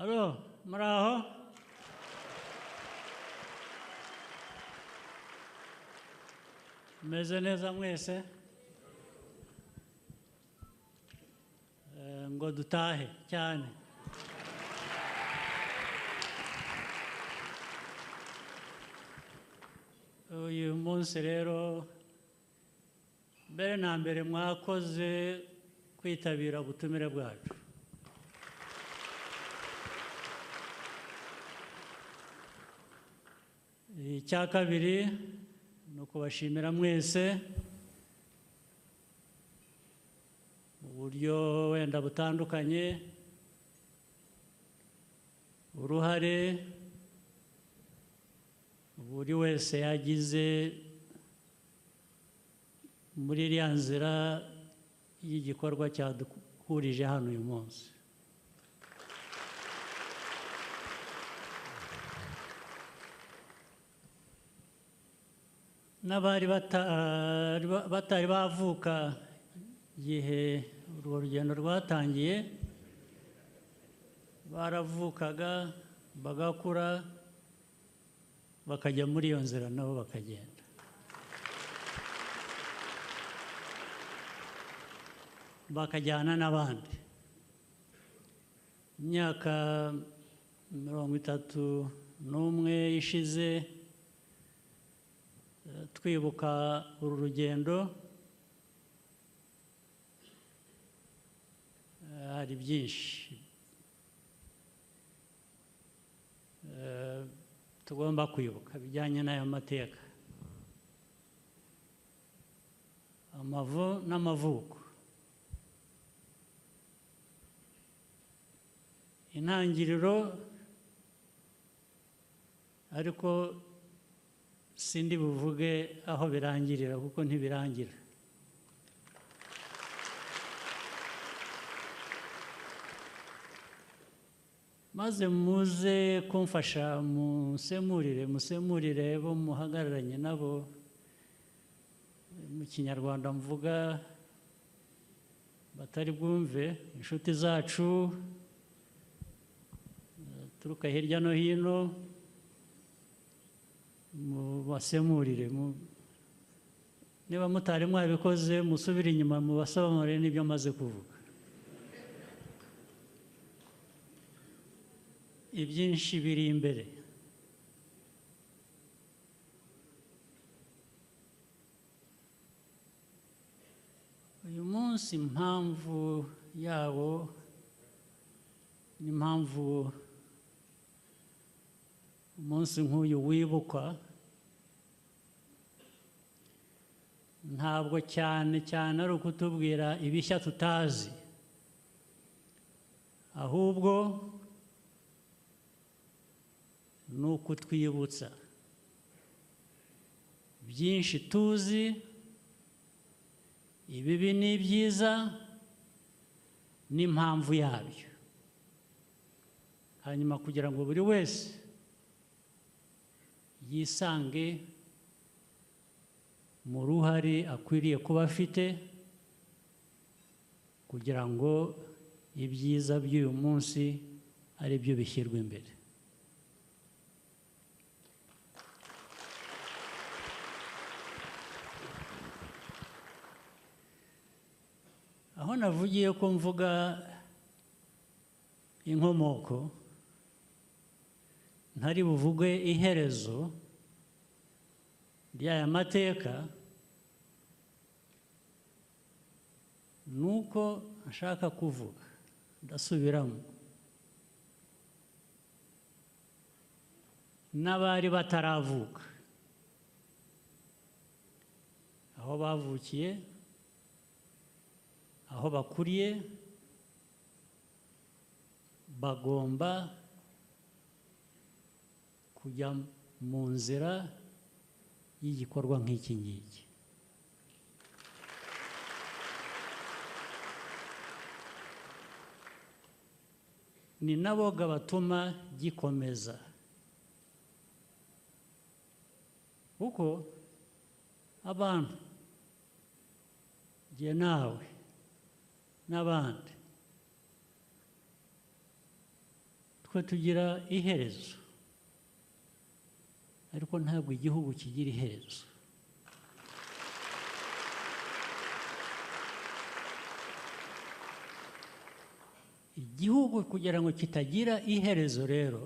Alo, muraho? Meze neza mwese? Ngo dutahe cyane. Uyu munsi rero mbere na mbere mwakoze kwitabira ubutumire bwacu. Icya kabiri ni ukubashimira mwese mu buryo wenda butandukanye uruhare buri wese yagize muri iriya nzira y'igikorwa cyaduhurije hano uyu munsi. N'abari batari bavuka igihe urwo rugendo rwatangiye baravukaga bagakura bakajya muri iyo nzira nabo bakagenda. Bakajyana n'abandi. Imyaka 31 ishize twibuka uru rugendo, hari byinshi tugomba kwibuka bijyanye n'ayo mateka, amavu n'amavuko, intangiriro, ariko sindi buvuge aho birangirira kuko ntibirangira. Maze muze kumfasha musemurire bo muhagararanye nabo. Mu Kinyarwanda mvuga batari bwumve, inshuti zacu turuka hirya no hino, mubasemurire. Niba mutari mwabikoze musubire inyuma mubasobanurire n'ibyo maze kuvuga. Ibyinshi biri imbere. Uyu munsi impamvu yawo n'impamvu umunsi nk'uyu wibukwa, ntabwo cyane ari ukutubwira ibishya tutazi, ahubwo ni ukutwibutsa byinshi tuzi, ibibi n'ibyiza n'impamvu yabyo, hanyuma kugira ngo buri wese yisange mu ruhare akwiriye kuba afite kugira ngo ibyiza by'uyu munsi ari byo bishyirwa imbere. Aho navugiye ko mvuga inkomoko, ntari buvuge iherezo ry'aya mateka, nuko nshaka kuvuga, ndasubiramo, n'abari bataravuka, aho bavukiye, aho bakuriye, bagomba kujya mu nzira y'igikorwa nk'iki ngiki. Ni nabo batuma gikomeza, kuko abantu, jye nawe n'abandi, twe tugira iherezo ariko ntabwo igihugu kigira iherezo. Igihugu kugira ngo kitagira iherezo rero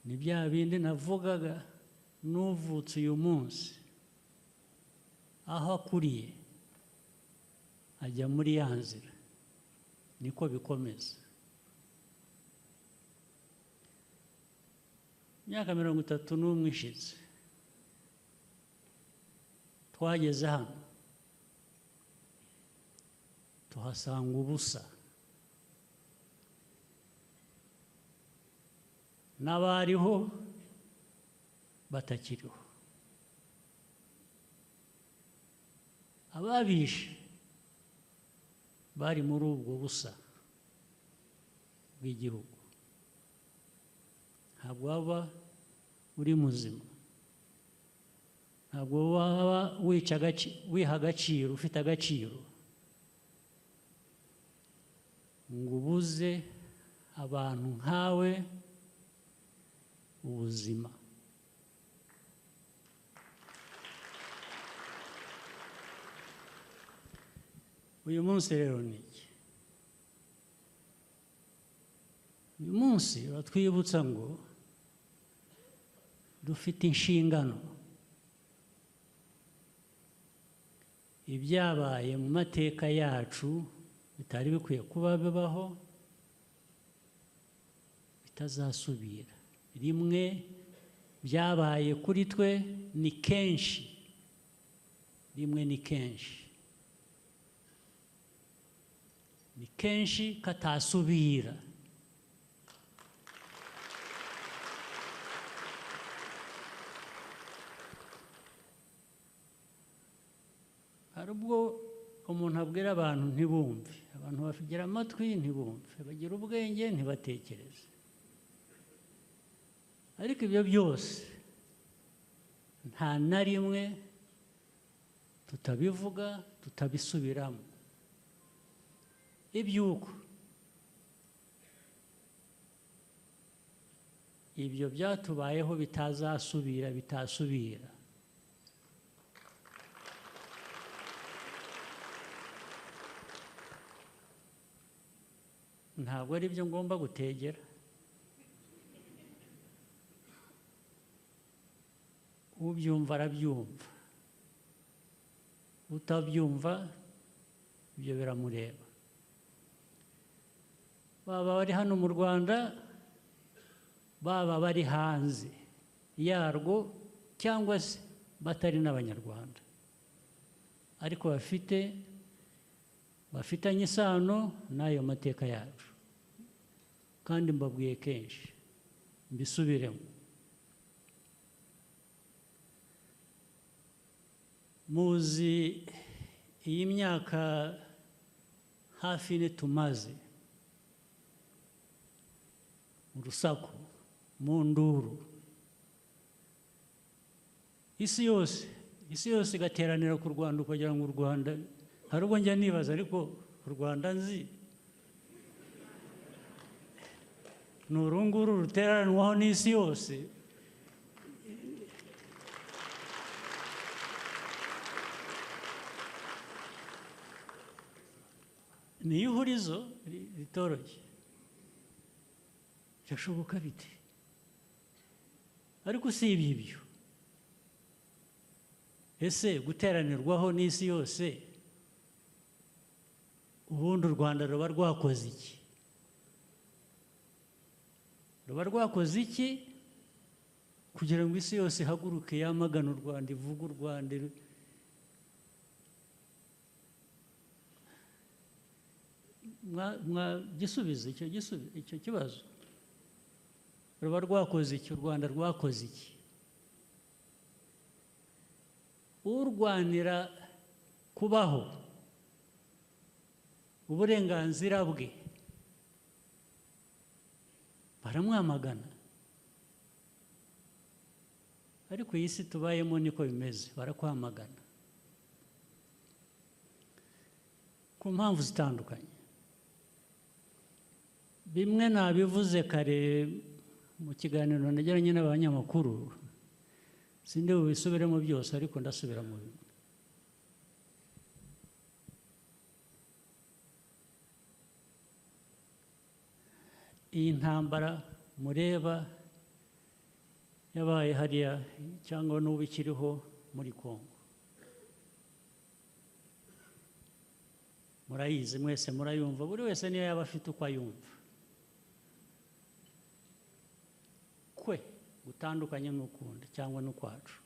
ni bya bindi navugaga, n'uvutse uyu munsi aho akuriye ajya muri ya nzira, niko bikomeza. Imyaka 31 ishize twageze hano tuhasanga ubusa, n'abariho batakiriho, ababishe bari muri ubwo busa bw'igihugu. Ntabwo waba uri muzima, ntabwo waba wiha agaciro, ufite agaciro ngo ubuze abantu nkawe ubuzima. Uyu munsi rero ni iki? Uyu munsi batwibutsa ngo dufite inshingano. Ibyabaye mu mateka yacu bitari bikwiye kuba bibaho, bitazasubira. Rimwe byabaye kuri twe ni kenshi, rimwe ni kenshi, ni kenshi katasubira. Hari ubwo umuntu abwira abantu ntibumve, abantu bagira amatwi ntibumve, bagira ubwenge ntibatekereze. Ariko ibyo byose nta na rimwe tutabivuga, tutabisubiramo. Ibyuko ibyo byatubayeho bitasubira. Ntabwo ari byo ngomba gutegera. Ubyumva arabyumva, utabyumva ibyo biramureba. Baba bari hano mu Rwanda, baba bari hanze yarwo, cyangwa se batari n'Abanyarwanda, ariko bafitanye isano n'ayo mateka yacu. Kandi mbabwiye kenshi, mbisubiremo, muzi iyi myaka hafi ine tumaze mu rusaku, mu nduru, isi yose igateranira ku Rwanda kugira ngo u Rwanda, hari ubwo njya nibaza, ariko u Rwanda nzi ni uru nguru ruteranwaho n'isi yose. Ni ihurizo ritoroshye, byashoboka bite? Ariko usibye ibyo, ese guteranirwaho n'isi yose, ubundi u Rwanda ruba rwakoze iki? Ruba rwakoze iki kugira ngo isi yose ihaguruke yamagane u Rwanda, ivuge u Rwanda? Gisubize icyo kibazo. Ruba rwakoze iki? U Rwanda rwakoze iki? Urwanira kubaho, uburenganzira bwe, baramwamagana. Ariko iyi si tubayemo niko bimeze, barakwamagana ku mpamvu zitandukanye. bimwe nabivuze kare mu kiganiro nagiranye n'abanyamakuru, sinde bubisubiremo byose ariko ndasubira mu bimwe. Iyi ntambara mureba yabaye hariya cyangwa n'ubu ikiriho muri Kongo, murayizi mwese, murayumva, buri wese niyo yaba afite uko ayumva, kwe gutandukanye n'ukundi cyangwa n'ukwacu.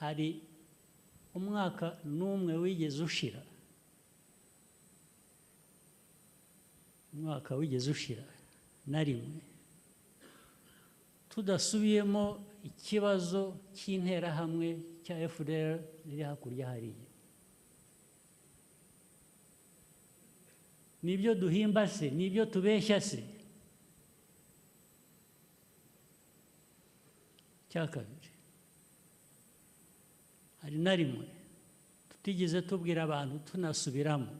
Hari umwaka n'umwe wigeze ushira, umwaka wigeze ushira na rimwe tudasubiyemo ikibazo cy'interahamwe cya FDR riri hakurya hariya. Nibyo duhimba se? Nibyo tubeshya se? Cya kabiri, hari na rimwe tutigeze tubwira abantu tunasubiramo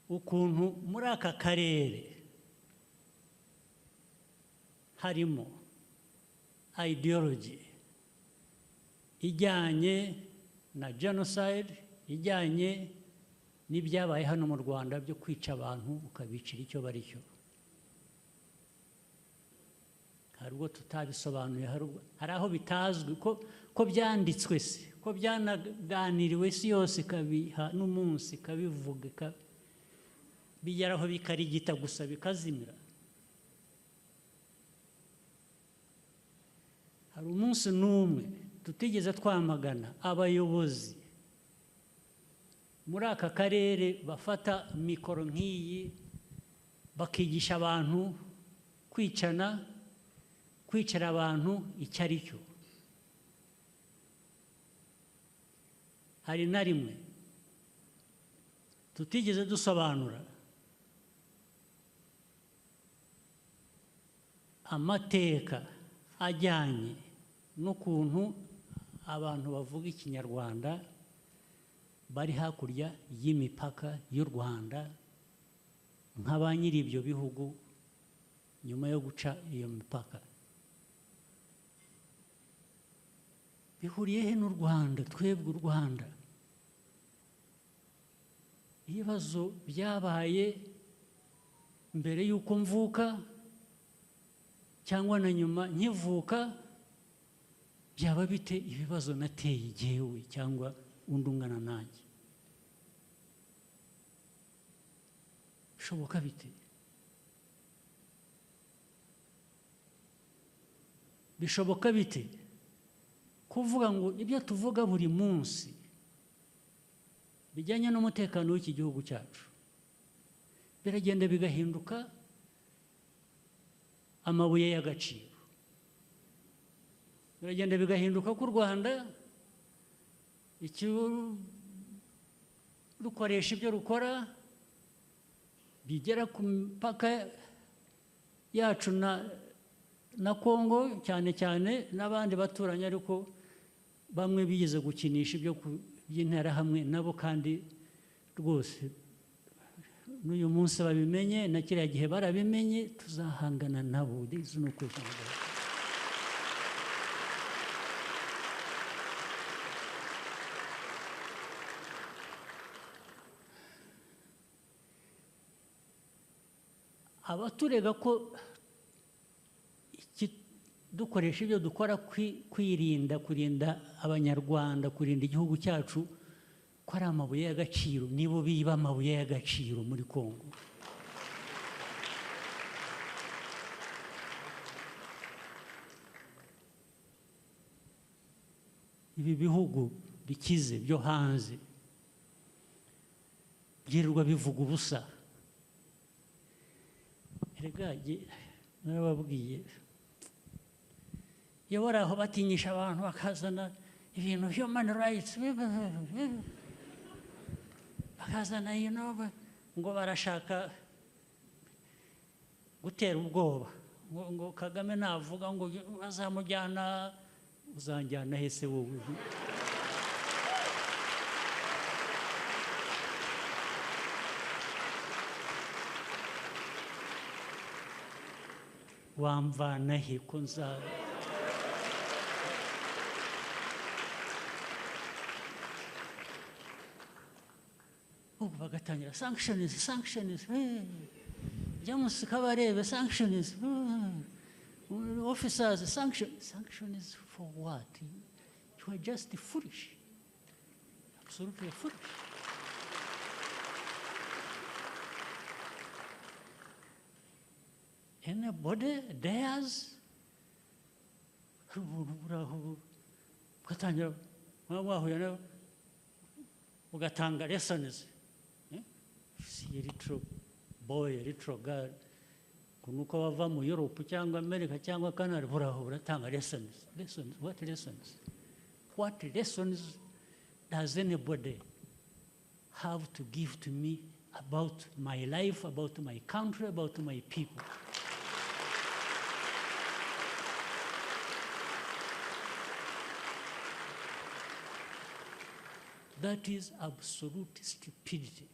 ukuntu muri aka karere harimo ideology ijyanye na genocide, ijyanye n'ibyabaye hano mu Rwanda byo kwica abantu ukabicira icyo bari cyo. Hari ubwo tutabisobanuye, hari aho bitazwi ko byanditswe se, ko byanaganiriwe isi yose ikabiha n'umunsi ikabivuga, bigeraho bikarigita gusa bikazimira. Hari umunsi n'umwe tutigeze twamagana abayobozi muri aka karere bafata mikoro nk'iyi bakigisha abantu kwicana, kwicara abantu icyo ari cyo. Hari na rimwe tutigeze dusobanura amateka ajyanye n'ukuntu abantu bavuga ikinyarwanda bari hakurya y'imipaka y'u Rwanda nka ba nyiri ibyo bihugu nyuma yo guca iyo mipaka. Bihuriye he n'u Rwanda? Twebwe u Rwanda, ibibazo byabaye mbere y'uko mvuka cyangwa na nyuma nkivuka, byaba bite ibibazo nateye igihewe cyangwa undi ungana nanjye? Bishoboka bite? Bishoboka bite kuvuga ngo ibyo tuvuga buri munsi bijyanye n'umutekano w'iki gihugu cyacu biragenda bigahinduka amabuye y'agaciro, biragenda bigahinduka ko u Rwanda rukoresha ibyo rukora bigera ku mipaka yacu na Kongo cyane cyane n'abandi baturanye, ariko bamwe bigeze gukinisha ibyo by'interahamwe nabo, kandi rwose n'uyu munsi babimenye, na kiriya gihe barabimenye, tuzahangana nabo. Abaturega ko dukoresha ibyo dukora kurinda abanyarwanda, kurinda igihugu cyacu, ko ari amabuye y'agaciro, nibo biba amabuye y'agaciro muri Kongo. Ibi bihugu bikize byo hanze byirirwa bivuga ubusa. Erega narababwiye, iyo bari aho batinyisha abantu bakazana ibintu human rights, bakazana ngo barashaka gutera ubwoba, ngo Kagame navuga ngo bazamujyana, uzanjyana hese wowe? wamvana he ko nza ubu bagatangira sanctions James Kabarebe sanctions officers sanctions for what? You are just foolish, absolutely foolish. Anybody dares ugatanga lessons. See a little boy, a little girl, kunuka wava mu Europe cyangwa America cyangwa Canada, uratanga lessons. Lessons, what lessons? What lessons does anybody have to give to me about my life, about my country, about my people? That is absolute stupidity.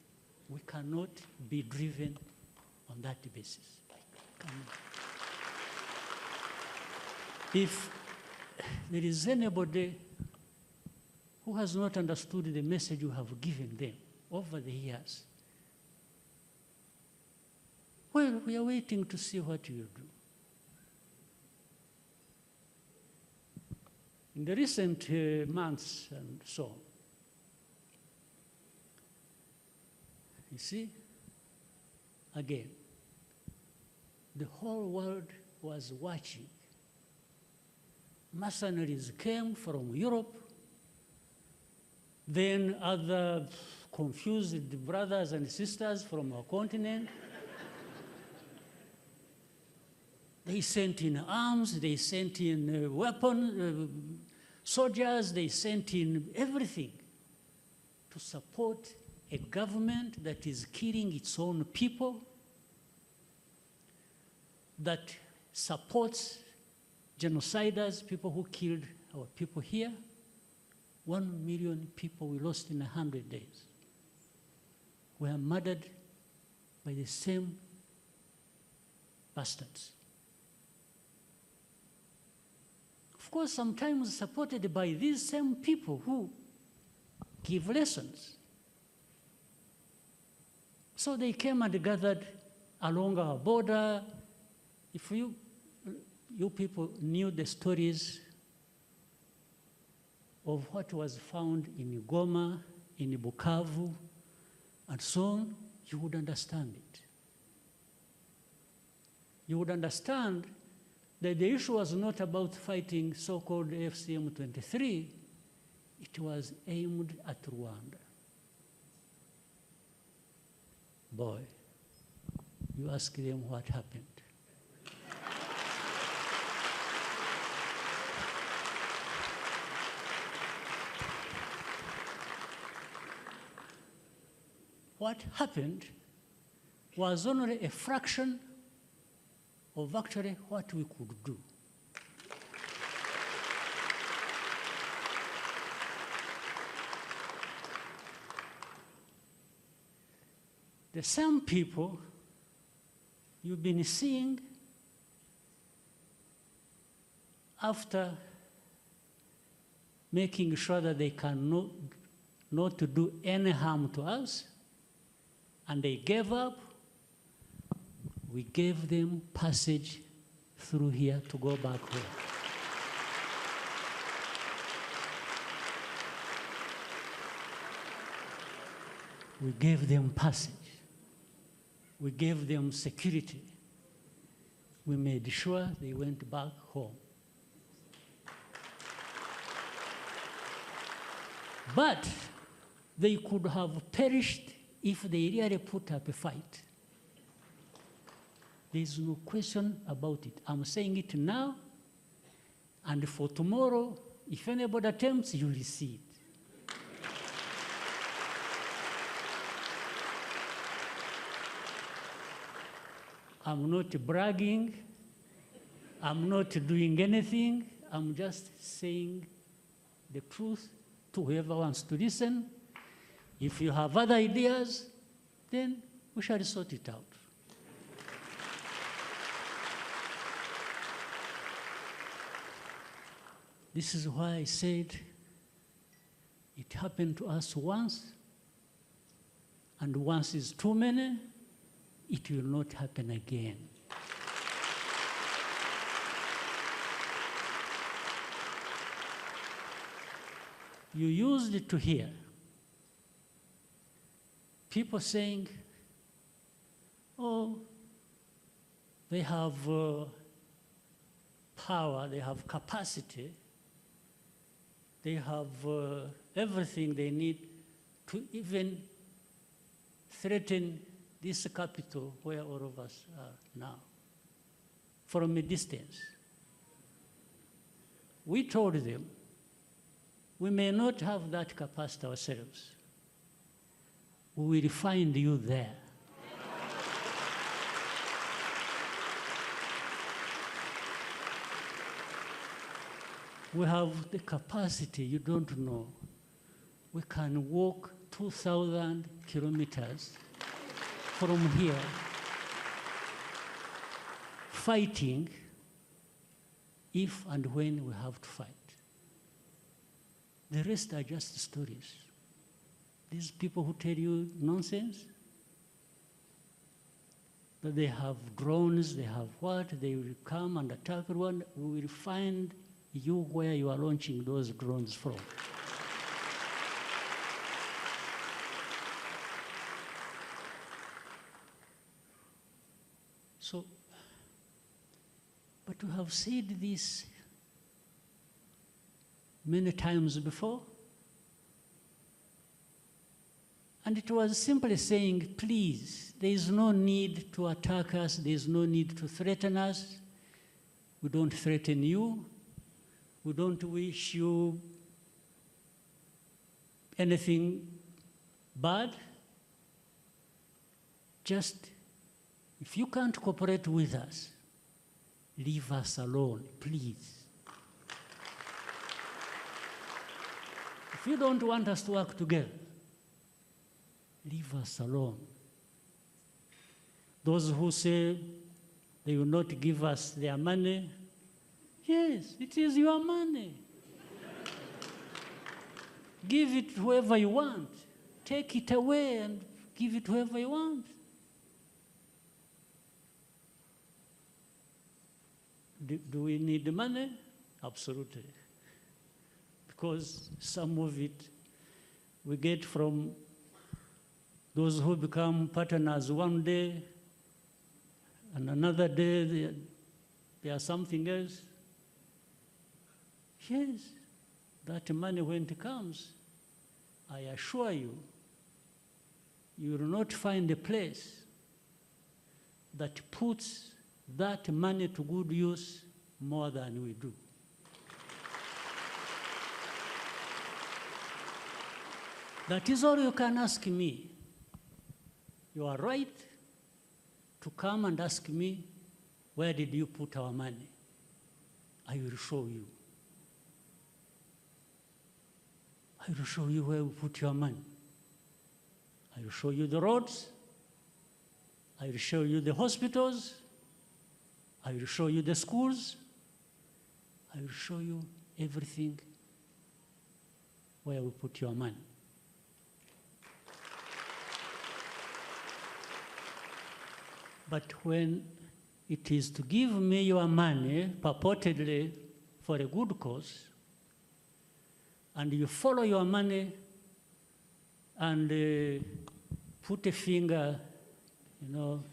We cannot be driven on that basis. If there is anybody who has not understood the message you have given them over the years, well, we are waiting to see what you do. In the recent months and so on, you see, again, the whole world was watching. Mercenaries came from Europe, then other confused brothers and sisters from our continent. They sent in arms, they sent in weapons, soldiers, they sent in everything to support a government that is killing its own people, that supports genociders, people who killed our people here. 1 million people we lost in 100 days were murdered by the same bastards. Of course, sometimes supported by these same people who give lessons. So they came and gathered along our border. If you people knew the stories of what was found in Goma, in Bukavu, and so on, you would understand it. You would understand that the issue was not about fighting so-called FCM-23, it was aimed at Rwanda. Boy, you ask them what happened. What happened was only a fraction of actually what we could do. The same people you've been seeing after making sure that they cannot not to do any harm to us, and they gave up, we gave them passage through here to go back home. We gave them passage. We gave them security. We made sure they went back home. But they could have perished if they really put up a fight. There's no question about it. I'm saying it now, and for tomorrow, if anybody attempts, you will see it. I'm not bragging. I'm not doing anything. I'm just saying the truth to whoever wants to listen. If you have other ideas, then we shall sort it out. This is why I said it happened to us once, and once is too many, it will not happen again. You used it to hear people saying, oh, they have power, they have capacity, they have everything they need to even threaten this capital where all of us are now, from a distance. We told them, we may not have that capacity ourselves. We will find you there. We have the capacity, you don't know. We can walk 2,000 kilometers from here, fighting if and when we have to fight. The rest are just stories. These people who tell you nonsense, that they have drones, they have what, they will come and attack Rwanda, we will find you where you are launching those drones from. So, but we have said this many times before, and it was simply saying, please, there is no need to attack us, there is no need to threaten us. We don't threaten you. We don't wish you anything bad. Just, if you can't cooperate with us, leave us alone, please. If you don't want us to work together, leave us alone. Those who say they will not give us their money, yes, it is your money. Give it to whoever you want. Take it away and give it to whoever you want. Do we need the money? Absolutely. Because some of it we get from those who become partners one day, and another day they are something else. Yes, that money when it comes, I assure you, you will not find a place that puts that money to good use more than we do. That is all you can ask me. You are right to come and ask me, where did you put our money? I will show you. I will show you where we put your money. I will show you the roads. I will show you the hospitals. I will show you the schools. I will show you everything where we put your money. But when it is to give me your money, purportedly for a good cause, and you follow your money and put a finger, you know,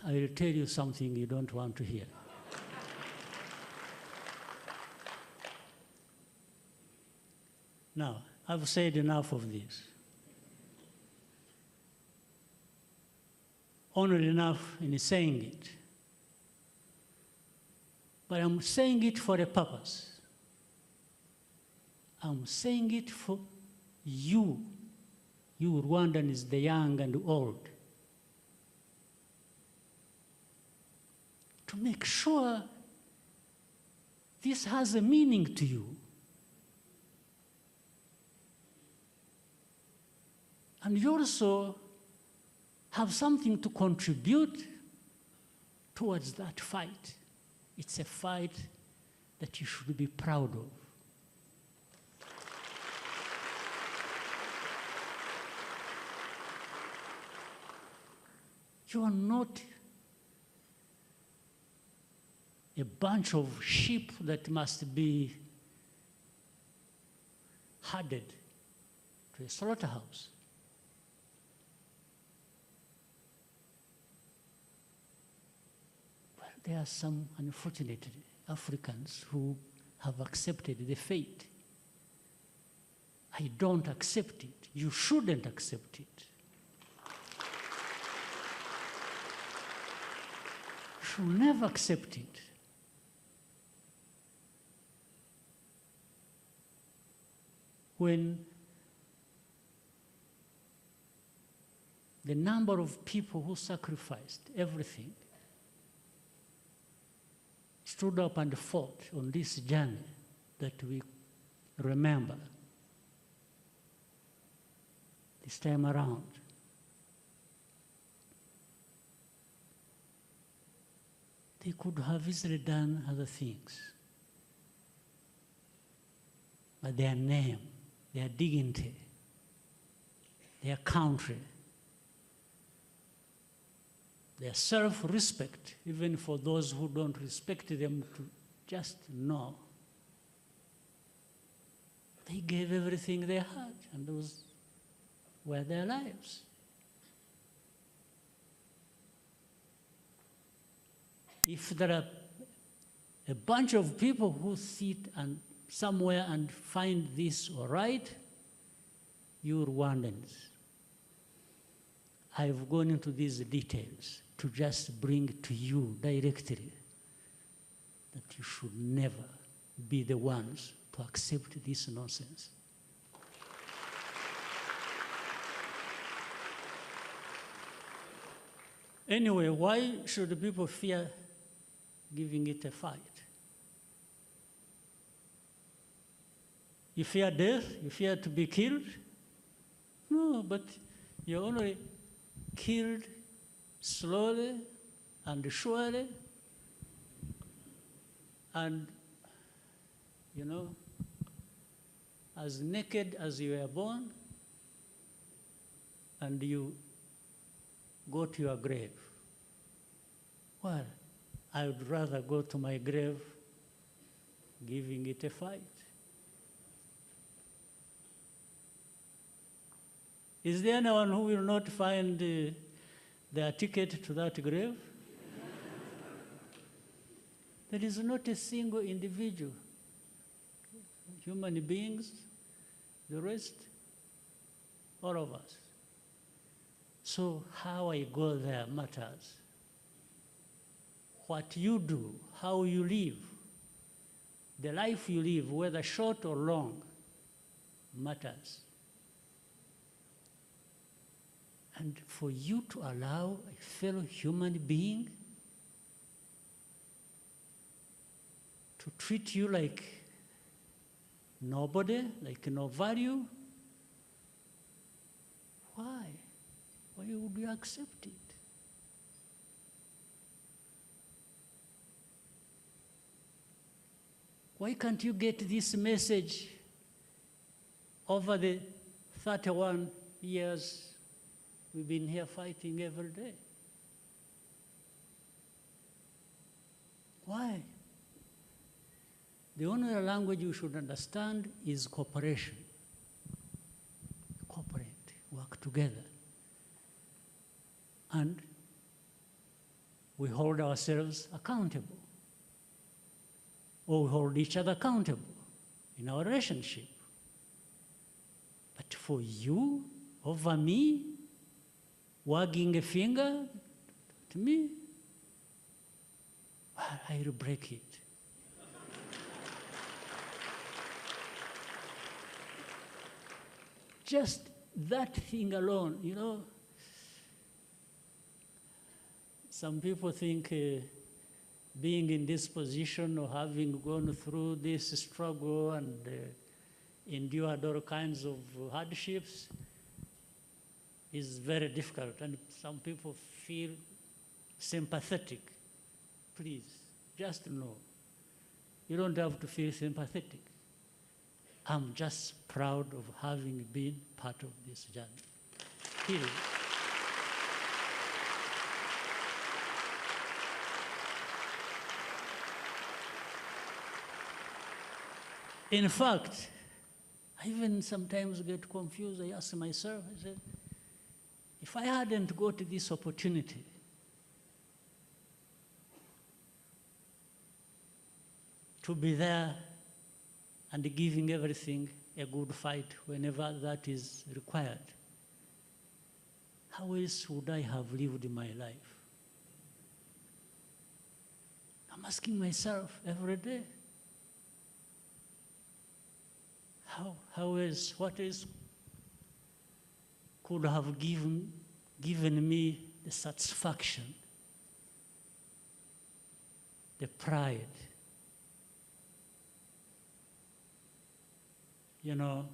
I will tell you something you don't want to hear. Now, I've said enough of this. Only enough in saying it. But I'm saying it for a purpose. I'm saying it for you Rwandans, the young and old, to make sure this has a meaning to you. And you also have something to contribute towards that fight. It's a fight that you should be proud of. You are not a bunch of sheep that must be herded to a slaughterhouse. Well, there are some, unfortunately, Africans who have accepted the fate. I don't accept it. You shouldn't accept it. You should never accept it. When the number of people who sacrificed everything stood up and fought on this journey that we remember this time around. They could have easily done other things. But their name, their dignity, their country, their self-respect, even for those who don't respect them, to just know. They gave everything they had, and those were their lives. If there are a bunch of people who sit and somewhere and find this all right, you Rwandans, I've gone into these details to just bring to you directly that you should never be the ones to accept this nonsense. Anyway, why should people fear giving it a fight? You fear death? You fear to be killed? No, but you're only killed slowly and surely, and, you know, as naked as you were born, and you go to your grave. Well, I would rather go to my grave giving it a fight. Is there anyone who will not find their ticket to that grave? There is not a single individual, human beings, the rest, all of us. So how I go there matters. What you do, how you live, the life you live, whether short or long, matters. And for you to allow a fellow human being to treat you like nobody, like no value, why? Why would you accept it? Why can't you get this message over the 31 years we've been here fighting every day? Why? The only language you should understand is cooperation. Cooperate, work together. And we hold ourselves accountable. Or we hold each other accountable in our relationship. But for you, over me, wagging a finger to me, I'll break it. Just that thing alone, you know. Some people think being in this position or having gone through this struggle and endured all kinds of hardships is very difficult, and some people feel sympathetic. Please, Just know. You don't have to feel sympathetic. I'm just proud of having been part of this journey. Period. In fact, I even sometimes get confused. I ask myself, I said, if I hadn't got this opportunity, to be there and giving everything a good fight whenever that is required, how else would I have lived my life? I'm asking myself every day, how else, what else could have given me the satisfaction, the pride, you know,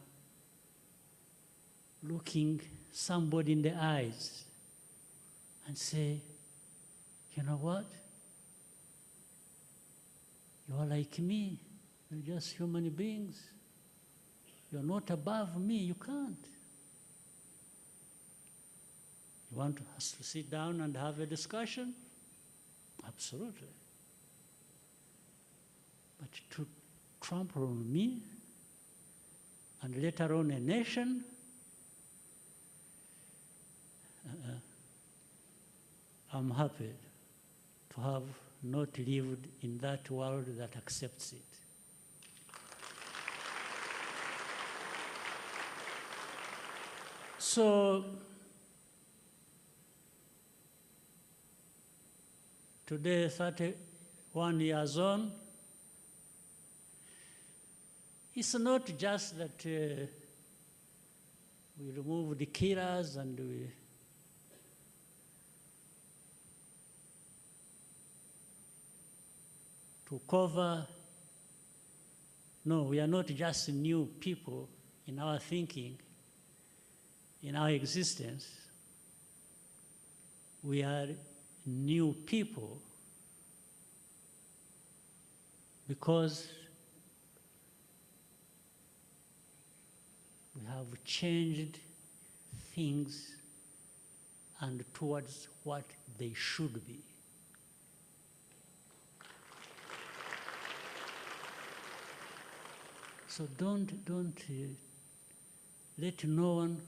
looking somebody in the eyes and say, you know what? You are like me. You're just human beings. You're not above me. You can't. You want us to sit down and have a discussion? Absolutely. But to trample on me, and later on a nation, I'm happy to have not lived in that world that accepts it. So, today, 31 years on, it's not just that we remove the killers and we to cover. No, we are not just new people in our thinking, in our existence. We are new people because we have changed things and towards what they should be. So don't let no one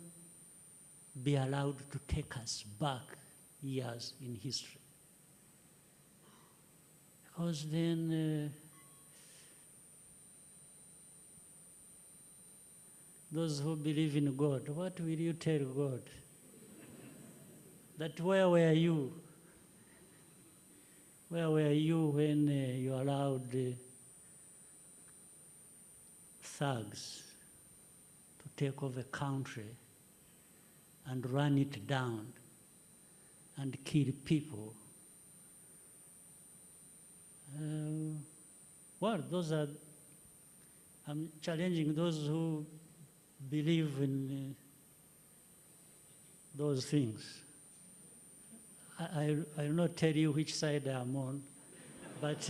be allowed to take us back years in history. Because then those who believe in God, what will you tell God? That where were you? Where were you when you allowed thugs to take over a country and run it down and kill people? Well, those are, I'm challenging those who believe in those things. I will not tell you which side I'm on, but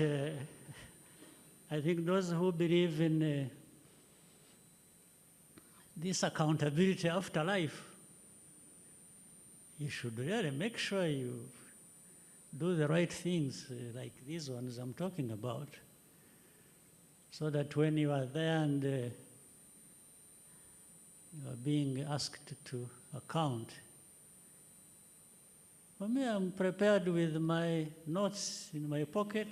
I think those who believe in this accountability after life, you should really make sure you do the right things like these ones I'm talking about, so that when you are there and you are being asked to account. For me, I'm prepared with my notes in my pocket.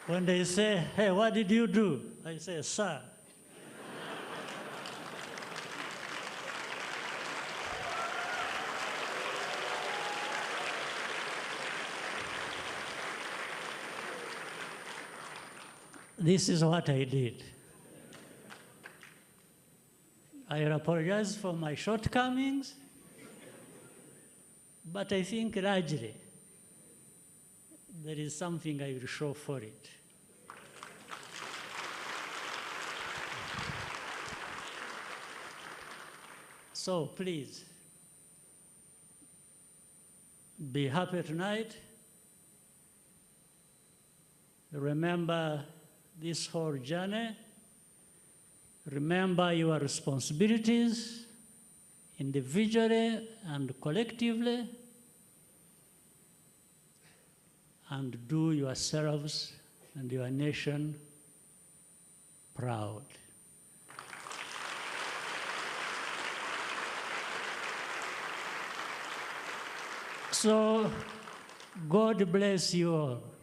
When they say, hey, what did you do? I say, sir. This is what I did. I apologize for my shortcomings, but I think largely there is something I will show for it. So please, be happy tonight. Remember this whole journey. Remember your responsibilities individually and collectively, and do yourselves and your nation proud. So, God bless you all.